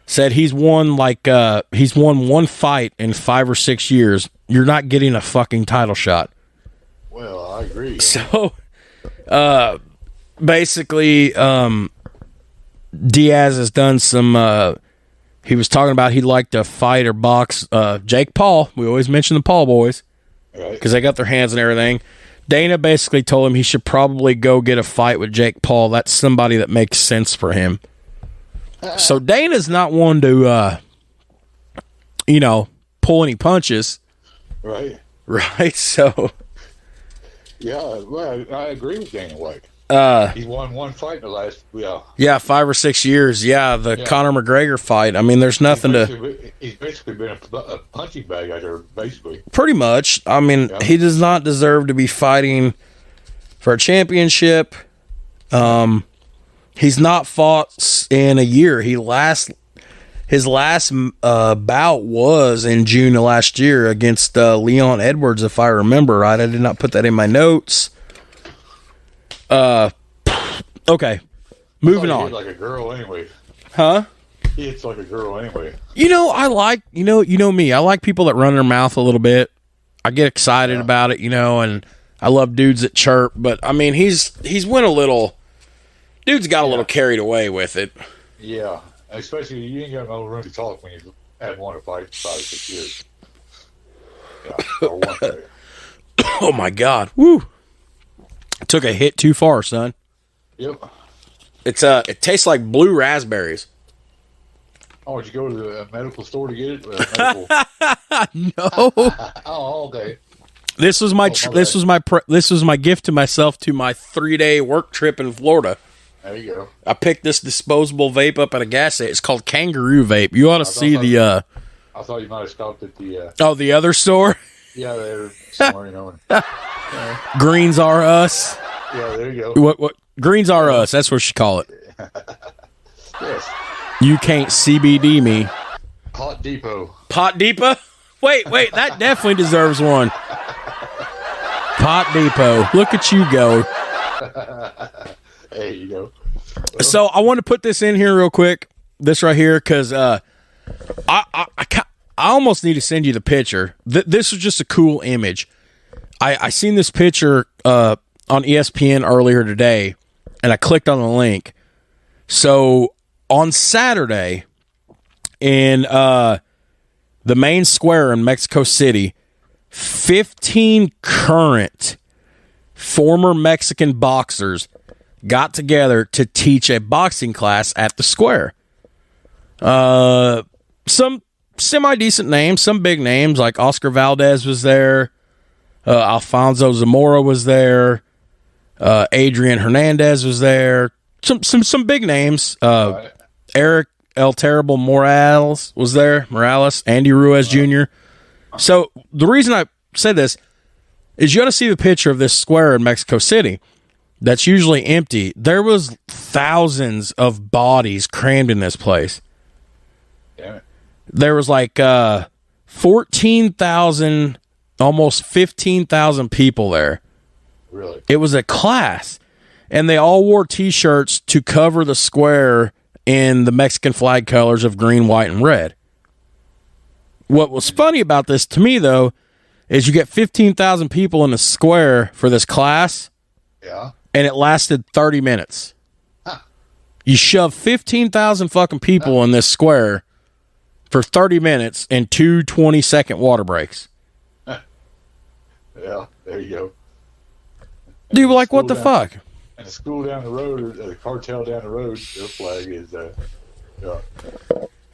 Said he's won one fight in 5 or 6 years. You're not getting a fucking title shot. Well, I agree. So, basically, Diaz has done some. He was talking about he'd like to fight or box Jake Paul. We always mention the Paul boys because they got their hands and everything. Dana basically told him he should probably go get a fight with Jake Paul. That's somebody that makes sense for him. So Dana's not one to, pull any punches. Right. Right. So. Yeah, well, I agree with Dana White. He won one fight in the last, 5 or 6 years. Yeah, the Conor McGregor fight. I mean, there's nothing he's basically been a punching bag out there, basically. Pretty much. I mean, he does not deserve to be fighting for a championship. He's not fought in a year. His last bout was in June of last year against Leon Edwards, if I remember right. I did not put that in my notes. Okay, moving on. He hit like a girl anyway. Huh? He hits like a girl anyway. I like, you know me. I like people that run their mouth a little bit. I get excited about it, and I love dudes that chirp. But I mean, he's went a little. Dude's got a little carried away with it. Yeah, especially you ain't got no room to talk when you haven't won a fight in 5 or 6 years. Yeah, or one fight. Oh my God! Woo! Took a hit too far, son. Yep. It tastes like blue raspberries. Oh, did you go to the medical store to get it? Medical... No. Oh, okay. This was my gift to myself to my 3-day work trip in Florida. There you go. I picked this disposable vape up at a gas station. It's called Kangaroo Vape. You ought to see the. I thought you might have stopped at the. The other store. Yeah, they're somewhere, you know. Greens Are Us. Yeah, there you go. What? Greens Are Us. That's what you call it. Yes. You can't CBD me. Pot Depot. Pot Depot? Wait. That definitely deserves one. Pot Depot. Look at you go. There you go. So I want to put this in here real quick. This right here, because I almost need to send you the picture. This was just a cool image. I seen this picture on ESPN earlier today, and I clicked on the link. So on Saturday, in the main square in Mexico City, 15 current former Mexican boxers got together to teach a boxing class at the square. Some semi-decent names, some big names, like Oscar Valdez was there, Alfonso Zamora was there, Adrian Hernandez was there, some big names. Eric El Terrible Morales was there, Andy Ruiz Jr. So the reason I say this is you got to see the picture of this square in Mexico City that's usually empty. There was thousands of bodies crammed in this place. Damn it. There was like 14,000, almost 15,000 people there. Really? It was a class, and they all wore T-shirts to cover the square in the Mexican flag colors of green, white, and red. What was funny about this to me, though, is you get 15,000 people in the square for this class, yeah, and it lasted 30 minutes. Huh. You shove 15,000 fucking people in this square for 30 minutes and 2 20-second water breaks. Yeah, there you go. Dude, like, what the fuck? And the school down the road, or the cartel down the road, their flag is, yeah.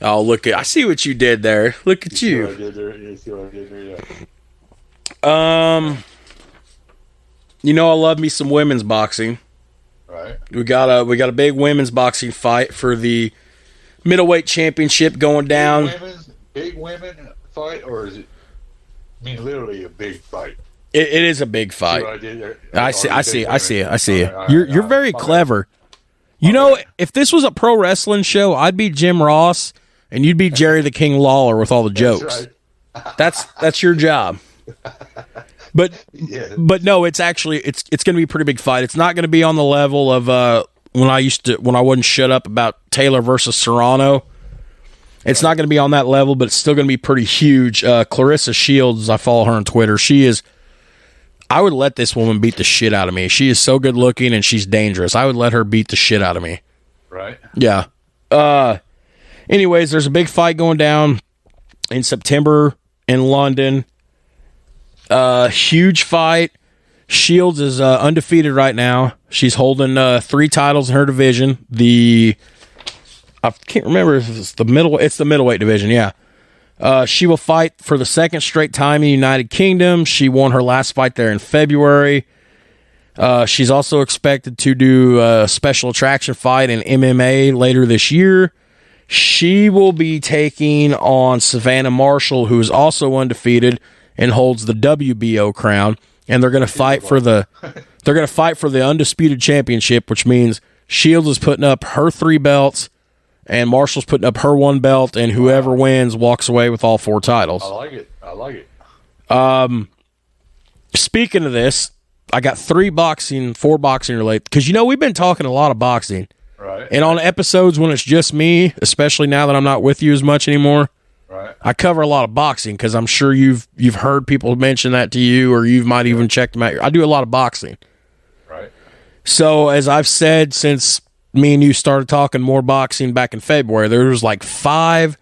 Oh, look at, I see what you did there. Look at you. See what I did there? You see what I did there? Yeah. You know, I love me some women's boxing. Right. We got a big women's boxing fight for the middleweight championship going down. Big women fight, or is it? I mean, literally a big fight. It is a big fight. See what I did there? I see it. All right, You're very clever. You know, if this was a pro wrestling show, I'd be Jim Ross, and you'd be Jerry the King Lawler with all the jokes. That's right. That's your job. But Yeah. but no, it's actually it's going to be a pretty big fight. It's not going to be on the level of when I wouldn't shut up about Taylor versus Serrano. It's not going to be on that level, but it's still going to be pretty huge. Clarissa Shields, I follow her on Twitter. I would let this woman beat the shit out of me. She is so good looking and she's dangerous. I would let her beat the shit out of me. Right. Yeah. Anyways, there's a big fight going down in September in London. Huge fight. Shields is undefeated right now. She's holding 3 titles in her division. I can't remember if it's the middleweight division. Yeah. She will fight for the second straight time in the United Kingdom. She won her last fight there in February. She's also expected to do a special attraction fight in MMA later this year. She will be taking on Savannah Marshall, who is also undefeated and holds the WBO crown. And they're going to fight for the undisputed championship, which means Shields is putting up her 3 belts. And Marshall's putting up her 1 belt, and whoever wins walks away with all 4 titles. I like it. Speaking of this, I got 4 boxing related, because we've been talking a lot of boxing. Right. And on episodes when it's just me, especially now that I'm not with you as much anymore, right, I cover a lot of boxing because I'm sure you've heard people mention that to you, or you might even check them out. I do a lot of boxing. Right. So as I've said since me and you started talking more boxing back in February, there was like 5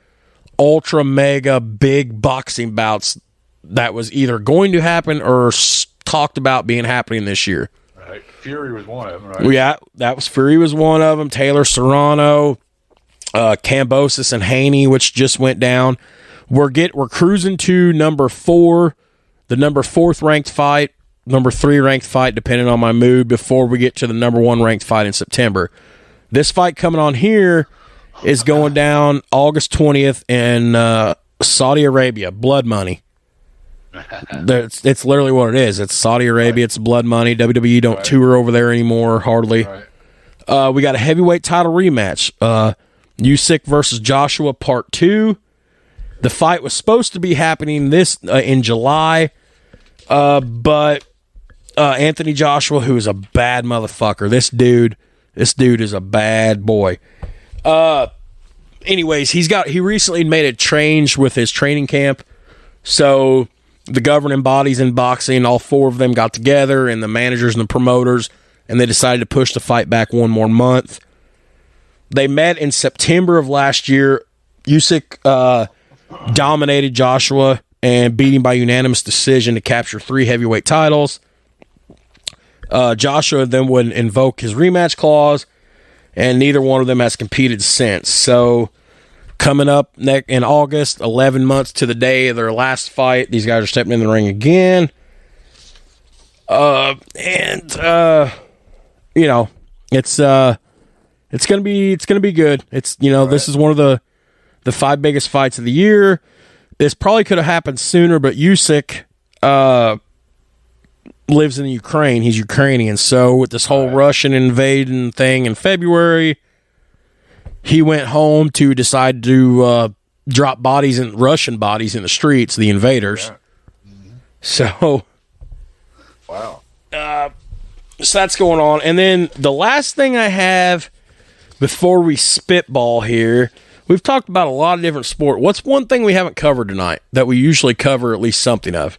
ultra mega big boxing bouts that was either going to happen or talked about happening this year. Right. Fury was one of them, right? Yeah, that was Fury was one of them. Taylor Serrano, Kambosos and Haney, which just went down. We're cruising to number 4, the number 4th ranked fight, number 3 ranked fight, depending on my mood, before we get to the number 1 ranked fight in September. This fight coming on here is going down August 20th in Saudi Arabia. Blood money. It's literally what it is. It's Saudi Arabia. It's blood money. WWE don't tour over there anymore, hardly. Right. We got a heavyweight title rematch. Usyk versus Joshua Part 2. The fight was supposed to be happening in July, but Anthony Joshua, who is a bad motherfucker, this dude is a bad boy. Anyways, he recently made a change with his training camp, so the governing bodies in boxing, all 4 of them got together, and the managers and the promoters, and they decided to push the fight back 1 more month. They met in September of last year. Usyk dominated Joshua and beat him by unanimous decision to capture 3 heavyweight titles. Joshua then would invoke his rematch clause, and neither one of them has competed since. So, coming up in August, 11 months to the day of their last fight, these guys are stepping in the ring again. It's gonna be good. This is one of the 5 biggest fights of the year. This probably could have happened sooner, but Usyk lives in Ukraine. He's Ukrainian, so with this whole Russian invading thing in February, he went home to decide to drop Russian bodies in the streets, the invaders. Yeah. Mm-hmm. So, wow. So that's going on. And then the last thing I have before we spitball here, we've talked about a lot of different sport. What's one thing we haven't covered tonight that we usually cover at least something of?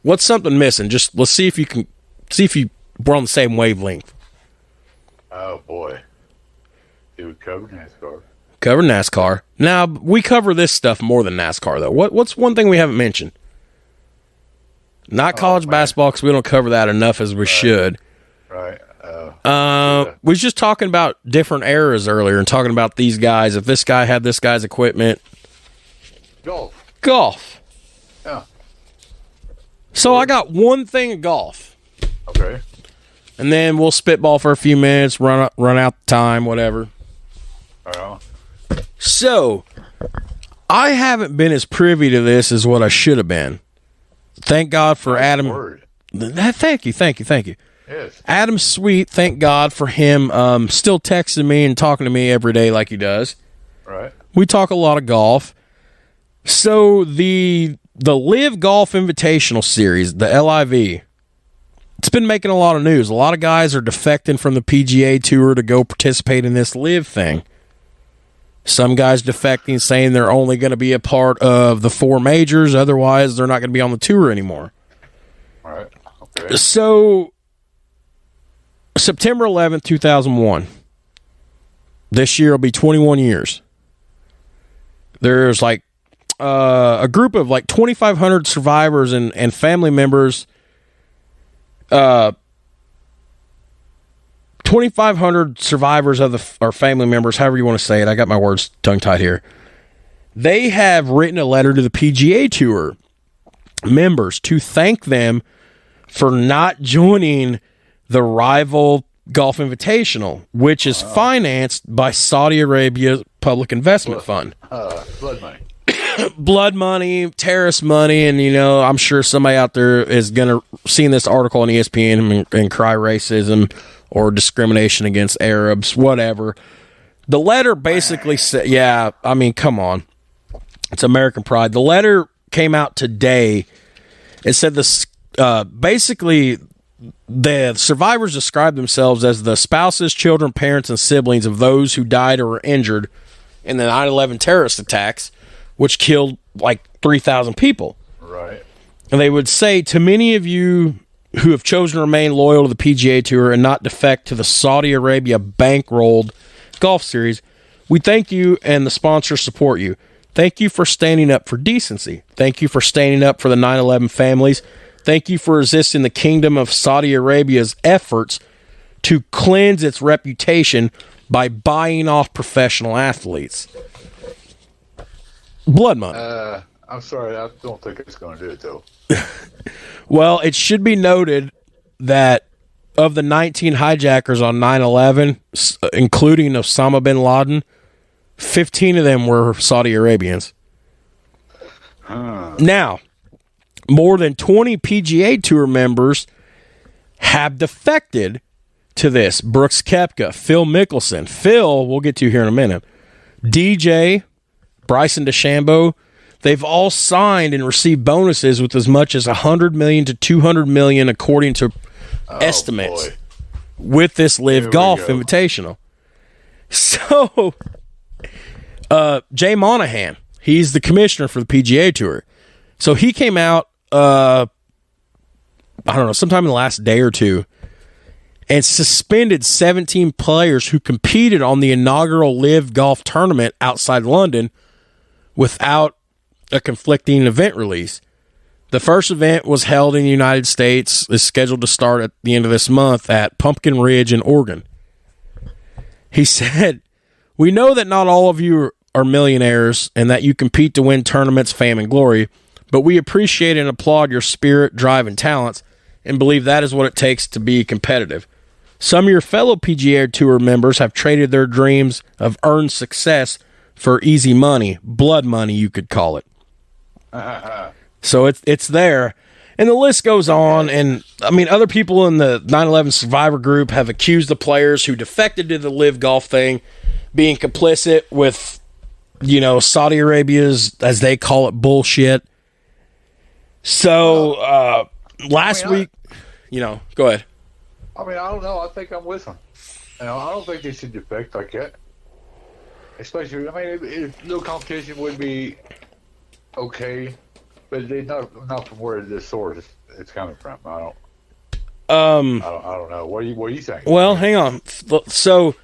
What's something missing? Just let's see if we're on the same wavelength. Oh boy. It would cover NASCAR. Cover NASCAR. Now, we cover this stuff more than NASCAR, though. What's one thing we haven't mentioned? Not college basketball, because we don't cover that enough as we should. Right. We was just talking about different eras earlier and talking about these guys. If this guy had this guy's equipment. Golf. Yeah. So I got one thing of golf. Okay. And then we'll spitball for a few minutes, run out the time, whatever. So, I haven't been as privy to this as what I should have been. Thank God for Adam. Thank you. Yes. Adam Sweet, thank God for him still texting me and talking to me every day like he does. Right. We talk a lot of golf. So, the Live Golf Invitational Series, the LIV, it's been making a lot of news. A lot of guys are defecting from the PGA Tour to go participate in this Live thing. Some guys defecting, saying they're only going to be a part of the 4 majors. Otherwise, they're not going to be on the tour anymore. All right. Okay. So, September 11th, 2001. This year will be 21 years. There's like a group of like 2,500 survivors and family members. 2,500 survivors of our family members, however you want to say it. I got my words tongue-tied here. They have written a letter to the PGA Tour members to thank them for not joining the rival Golf Invitational, which is financed by Saudi Arabia Public Investment Fund. Blood money. Blood money, terrorist money, and I'm sure somebody out there is going to see this article on ESPN and cry racism or discrimination against Arabs, whatever. The letter basically said, come on. It's American pride. The letter came out today. It said this, basically the survivors described themselves as the spouses, children, parents, and siblings of those who died or were injured in the 9/11 terrorist attacks, which killed like 3,000 people. Right. And they would say, to many of you who have chosen to remain loyal to the PGA Tour and not defect to the Saudi Arabia bankrolled golf series, we thank you and the sponsors support you. Thank you for standing up for decency. Thank you for standing up for the 9/11 families. Thank you for resisting the Kingdom of Saudi Arabia's efforts to cleanse its reputation by buying off professional athletes. Blood money. I'm sorry, I don't think it's going to do it, though. Well, it should be noted that of the 19 hijackers on 9/11, including Osama bin Laden, 15 of them were Saudi Arabians. Now, more than 20 PGA Tour members have defected to this. Brooks Koepka, Phil Mickelson. Phil, we'll get to here in a minute. DJ, Bryson DeChambeau, they've all signed and received bonuses with as much as $100 million to $200 million, according to estimates, with this Live Golf Invitational. So, Jay Monahan, he's the commissioner for the PGA Tour. So he came out, I don't know, sometime in the last day or two, and suspended 17 players who competed on the inaugural Live Golf tournament outside London without a conflicting event release. The first event was held in the United States, is scheduled to start at the end of this month at Pumpkin Ridge in Oregon. He said, "We know that not all of you are millionaires and that you compete to win tournaments, fame, and glory, but we appreciate and applaud your spirit, drive, and talents and believe that is what it takes to be competitive. Some of your fellow PGA Tour members have traded their dreams of earned success for easy money, blood money, you could call it." So it's there. And the list goes on. And, I mean, other people in the 9/11 survivor group have accused the players who defected to the Live Golf thing being complicit with, Saudi Arabia's, as they call it, bullshit. So, last week, go ahead. I mean, I don't know. I think I'm with them. I don't think they should defect like that. Especially, if no competition would be okay, but they not from where this source it's coming from. I don't know. What do you think? Well, hang on. So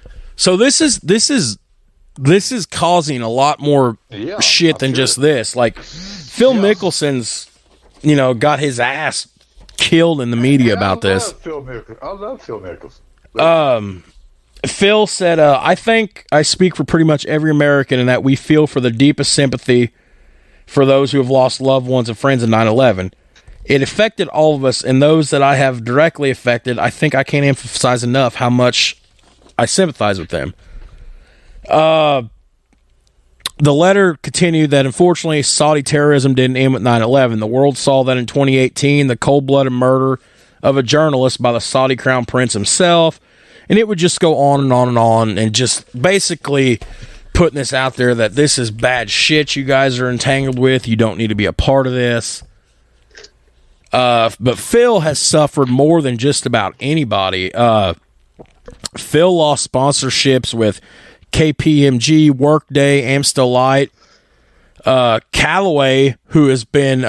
this is causing a lot more shit than just this. Like Phil Mickelson's, got his ass killed in the media about this. I love Phil Mickelson. Phil said, "I think I speak for pretty much every American in that we feel for the deepest sympathy for those who have lost loved ones and friends in 9/11. It affected all of us, and those that I have directly affected, I think I can't emphasize enough how much I sympathize with them." The letter continued that, unfortunately, Saudi terrorism didn't end with 9/11. The world saw that in 2018, the cold-blooded murder of a journalist by the Saudi crown prince himself. And it would just go on and on and on, and just basically putting this out there that this is bad shit you guys are entangled with. You don't need to be a part of this. But Phil has suffered more than just about anybody. Phil lost sponsorships with KPMG, Workday, Amstel Light, Callaway, who has been,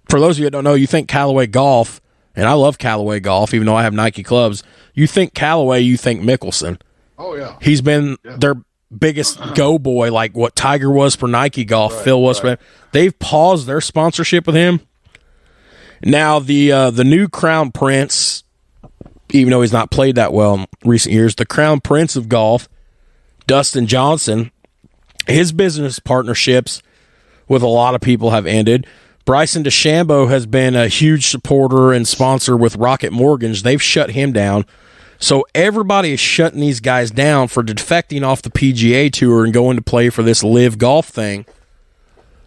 for those of you that don't know, you think Callaway Golf, and I love Callaway Golf, even though I have Nike clubs. You think Callaway, you think Mickelson. Oh, yeah. He's been their biggest go boy, like what Tiger was for Nike Golf, right, Phil was for. They've paused their sponsorship with him. Now, the new Crown Prince, even though he's not played that well in recent years, the Crown Prince of Golf, Dustin Johnson, his business partnerships with a lot of people have ended. Bryson DeChambeau has been a huge supporter and sponsor with Rocket Mortgage. They've shut him down. So everybody is shutting these guys down for defecting off the PGA Tour and going to play for this Live Golf thing,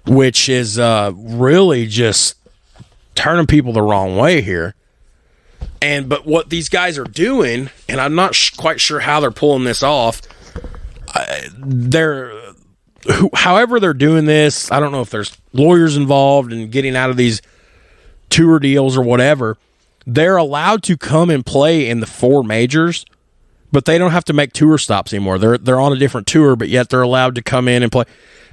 which is really just turning people the wrong way here. But what these guys are doing, and I'm not quite sure how they're pulling this off, however they're doing this, I don't know if there's lawyers involved in getting out of these tour deals or whatever. They're allowed to come and play in the four majors, but they don't have to make tour stops anymore. They're on a different tour, but yet they're allowed to come in and play.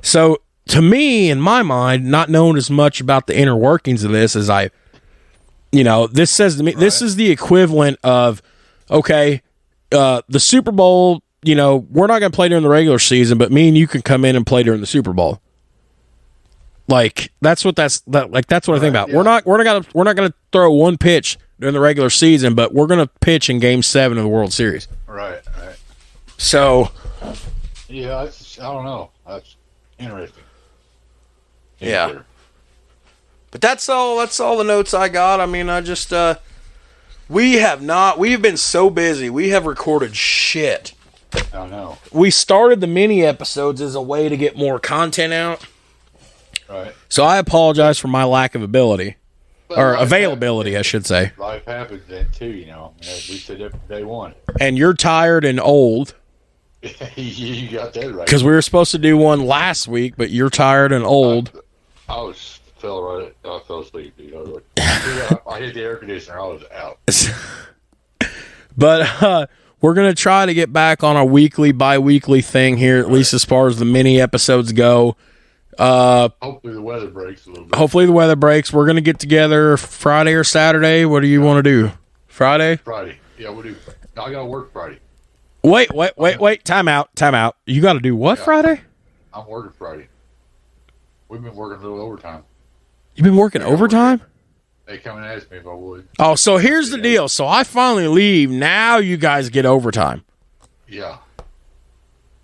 So to me, in my mind, not knowing as much about the inner workings of this as this says to me, this is the equivalent of, okay, the Super Bowl, we're not going to play during the regular season, but me and you can come in and play during the Super Bowl. Like that's what I think about. Yeah. We're not gonna throw one pitch during the regular season, but we're gonna pitch in Game 7 of the World Series. Right. So, yeah, I don't know. That's interesting. Yeah. But that's all the notes I got. I mean, I just we've been so busy. We have recorded shit. I know. We started the mini episodes as a way to get more content out. Right. So I apologize for my lack of ability. But Or availability, I should say. Life happens then too, you know. I mean, we said that from day one. And you're tired and old. You got that right. Because we were supposed to do one last week, but you're tired and old. I fell asleep, dude. I hit the air conditioner. I was out. But we're going to try to get back on a weekly, bi-weekly thing here, at least as far as the mini episodes go. Hopefully the weather breaks a little bit. We're going to get together Friday or Saturday. What do you want to do? Friday? Friday. Yeah, we'll do. I got to work Friday. Wait. Time out. You got to do what Friday? I'm working Friday. We've been working a little overtime. You've been working overtime? They come and ask me if I would. Oh, so here's the deal. So I finally leave. Now you guys get overtime. Yeah.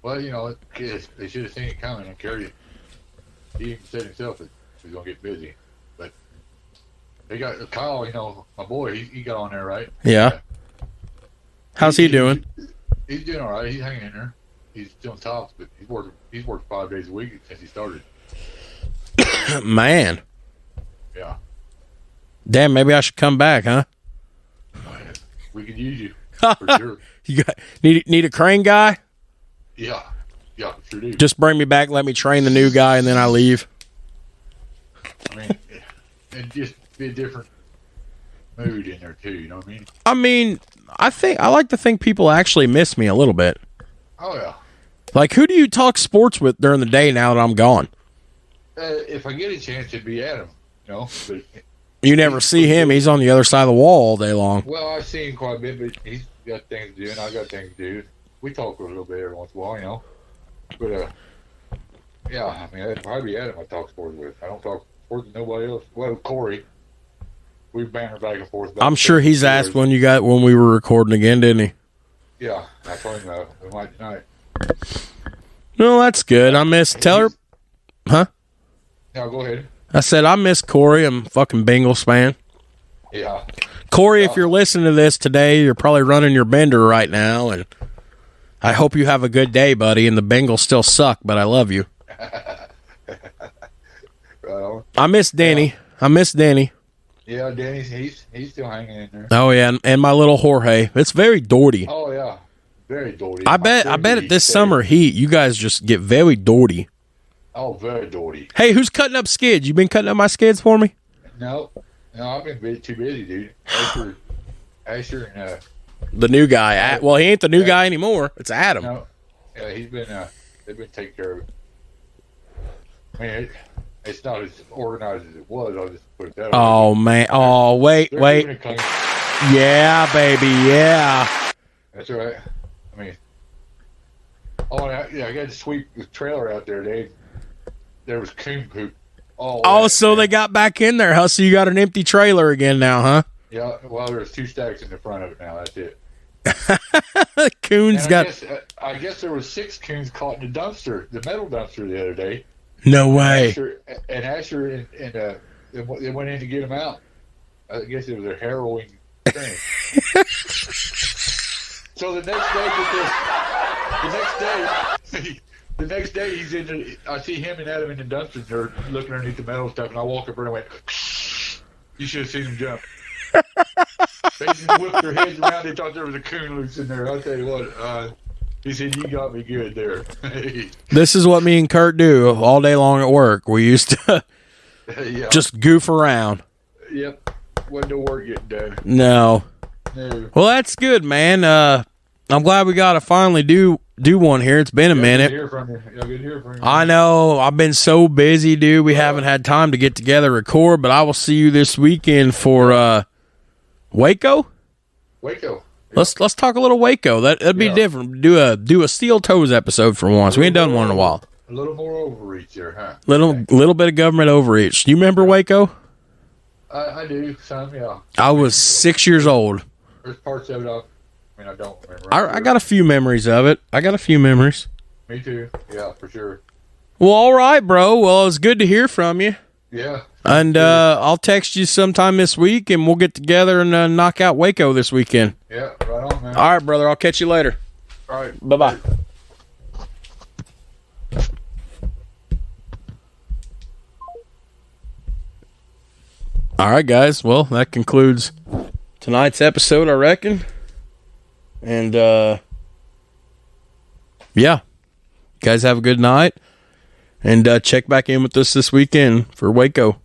Well, you know, they should have seen it coming and carried it. He even said himself that he was going to get busy. But they got Kyle, you know, my boy, he got on there, right? Yeah. How's he doing? He's doing all right. He's hanging in there. He's still on top, but he's worked 5 days a week since he started. Man. Yeah. Damn, maybe I should come back, huh? We could use you for sure. You need a crane guy? Yeah, sure do. Just bring me back, let me train the new guy, and then I leave. I mean, and just be a different mood in there too. You know what I mean? I mean, I like to think people actually miss me a little bit. Oh yeah. Like, who do you talk sports with during the day now that I'm gone? If I get a chance, it'd be Adam. You know, but you never see him. He's on the other side of the wall all day long. Well, I see him quite a bit, but he's got things to do, and I got things to do. We talk a little bit every once in a while, you know. But yeah, I mean, that'd probably be Adam I talk sports with. I don't talk sports with nobody else. Well, Corey, we banter back and forth. I'm sure he's asked when we were recording again, didn't he? Yeah, I told him we might tonight. No, that's good. I miss Teller. Huh? No, go ahead. I said I miss Corey. I'm a fucking Bengals fan. Yeah. Corey, if you're listening to this today, you're probably running your bender right now, and I hope you have a good day, buddy. And the Bengals still suck, but I love you. Right on. I miss Danny. Yeah, Danny's he's still hanging in there. Oh yeah, and my little Jorge. It's very Doherty. Oh yeah, very Doherty. I bet at this summer heat, you guys just get very Doherty. Oh, very Doherty. Hey, who's cutting up skids? You been cutting up my skids for me? No, I've been too busy, dude. Asher and the new guy. Well, he ain't the new guy anymore. It's Adam. No, yeah, he's been. They've been taking care of it. I mean, it's not as organized as it was. I'll just put it that way. Oh man. Oh wait. Yeah, baby. Yeah. That's right. I mean, I got to sweep the trailer out there. There was coon poop. So they got back in there, huh? So you got an empty trailer again now, huh? Yeah, well, there's 2 stacks in the front of it now. That's it. Coons I guess there was 6 coons caught in the dumpster, the metal dumpster the other day. No way. Asher and they went in to get them out. I guess it was a harrowing thing. So the next day he's in. I see him and Adam in the dumpster. They're looking underneath the metal stuff, and I walk up there and I went, "You should have seen them jump." They just whipped their heads around. They thought there was a coon loose in there. I'll tell you what. He said, "You got me good there." This is what me and Kurt do all day long at work. We used to just goof around. Yep. Wasn't no work getting done. No. Well, that's good, man. I'm glad we got to finally do one here. It's been a minute. Good to hear from you. Yeah, good to hear from you. I know. I've been so busy, dude. We haven't had time to get together, record, but I will see you this weekend for Waco. Waco. Let's talk a little Waco. That'd be different. Do a Steel Toes episode for once. We ain't done one in a while. A A little more overreach there, huh? Little bit of government overreach. You remember Waco? I do, some, yeah. I was 6 years old. There's parts of it I don't remember. I got a few memories of it. Me too. Yeah, for sure. Well, all right, bro. Well, it was good to hear from you. Yeah. And I'll text you sometime this week, and we'll get together and knock out Waco this weekend. Yeah, right on, man. All right, brother. I'll catch you later. All right. Bye-bye. All right, guys. Well, that concludes tonight's episode, I reckon. And, yeah. You guys have a good night. And check back in with us this weekend for Waco.